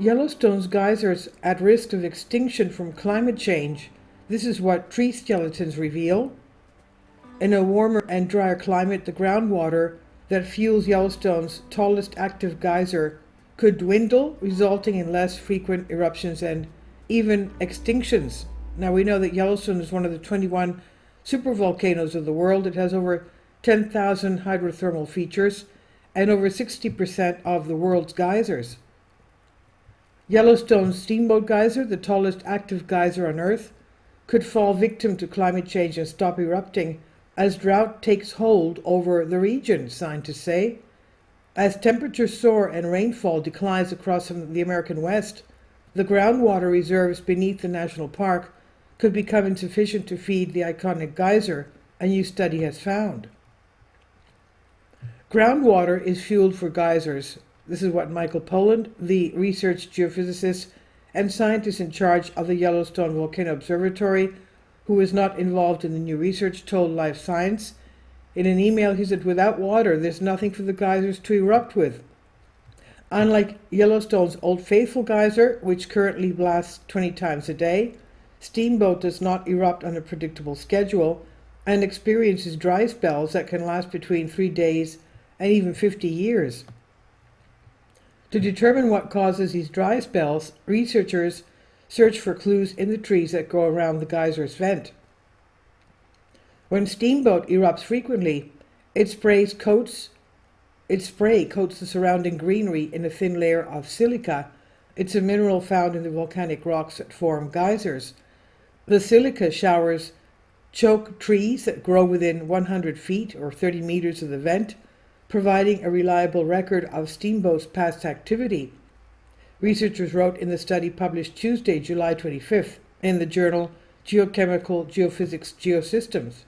Yellowstone's geysers at risk of extinction from climate change. This is what tree skeletons reveal. In a warmer and drier climate, the groundwater that fuels Yellowstone's tallest active geyser could dwindle, resulting in less frequent eruptions and even extinctions. Now, we know that Yellowstone is one of the 21 supervolcanoes of the world. It has over 10,000 hydrothermal features and over 60% of the world's geysers. Yellowstone's Steamboat Geyser, the tallest active geyser on Earth, could fall victim to climate change and stop erupting as drought takes hold over the region, scientists say. As temperatures soar and rainfall declines across the American West, the groundwater reserves beneath the national park could become insufficient to feed the iconic geyser, a new study has found. Groundwater is fueled for geysers. This is what Michael Poland, the research geophysicist and scientist in charge of the Yellowstone Volcano Observatory, who was not involved in the new research, told Life Science. In an email, he said, without water, there's nothing for the geysers to erupt with. Unlike Yellowstone's Old Faithful geyser, which currently blasts 20 times a day, Steamboat does not erupt on a predictable schedule and experiences dry spells that can last between 3 days and even 50 years. To determine what causes these dry spells, researchers search for clues in the trees that grow around the geyser's vent. When Steamboat erupts frequently, its spray coats the surrounding greenery in a thin layer of silica. It's a mineral found in the volcanic rocks that form geysers. The silica showers choke trees that grow within 100 feet or 30 meters of the vent, providing a reliable record of Steamboat's past activity. Researchers wrote in the study published Tuesday, July 25th, in the journal Geochemical Geophysics Geosystems.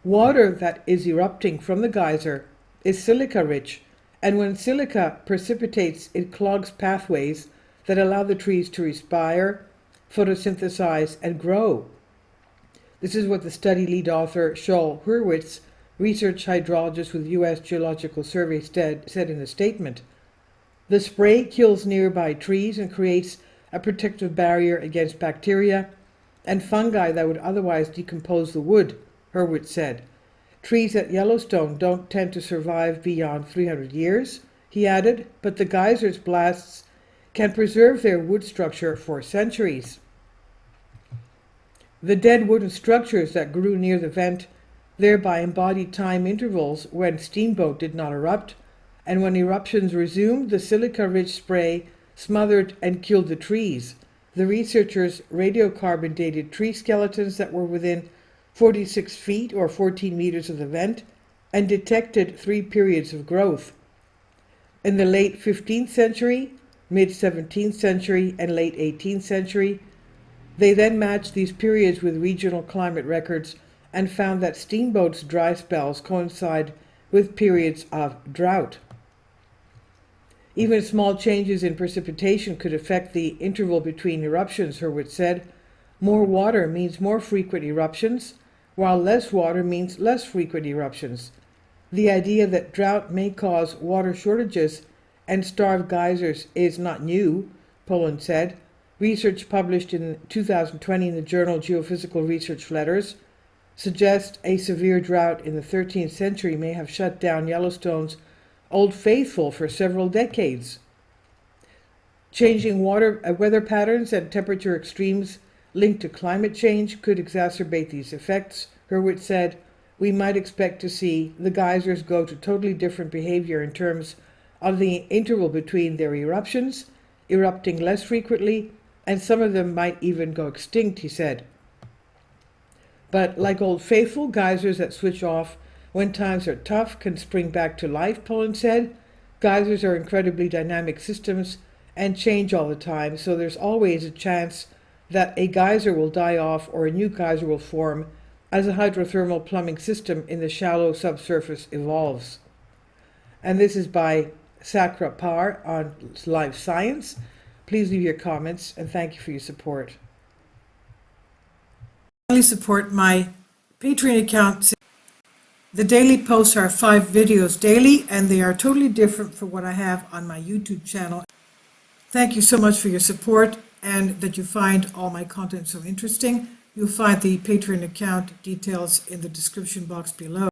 Water that is erupting from the geyser is silica-rich, and when silica precipitates, it clogs pathways that allow the trees to respire, photosynthesize, and grow. This is what the study lead author, Shoal Hurwitz, research hydrologist with U.S. Geological Survey, said in a statement. The spray kills nearby trees and creates a protective barrier against bacteria and fungi that would otherwise decompose the wood, Hurwitz said. Trees at Yellowstone don't tend to survive beyond 300 years, he added, but the geyser's blasts can preserve their wood structure for centuries. The dead wooden structures that grew near the vent thereby embodied time intervals when Steamboat did not erupt, and when eruptions resumed, the silica-rich spray smothered and killed the trees. The researchers radiocarbon dated tree skeletons that were within 46 feet or 14 meters of the vent and detected 3 periods of growth. In the late 15th century, mid-17th century, and late 18th century, they then matched these periods with regional climate records and found that Steamboat's dry spells coincide with periods of drought. Even small changes in precipitation could affect the interval between eruptions, Hurwitz said. More water means more frequent eruptions, while less water means less frequent eruptions. The idea that drought may cause water shortages and starve geysers is not new, Poland said. Research published in 2020 in the journal Geophysical Research Letters suggests a severe drought in the 13th century may have shut down Yellowstone's Old Faithful for several decades. Changing weather patterns and temperature extremes linked to climate change could exacerbate these effects, Hurwitz said. We might expect to see the geysers go to totally different behavior in terms of the interval between their eruptions, erupting less frequently, and some of them might even go extinct, he said. But like Old Faithful, geysers that switch off when times are tough can spring back to life, Poland said. Geysers are incredibly dynamic systems and change all the time, so there's always a chance that a geyser will die off or a new geyser will form as a hydrothermal plumbing system in the shallow subsurface evolves. And this is by Sakra Par on Life Science. Please leave your comments and thank you for your support. Support my Patreon account. The daily posts are 5 videos daily, and they are totally different from what I have on my YouTube channel. Thank you so much for your support and that you find all my content so interesting. You'll find the Patreon account details in the description box below.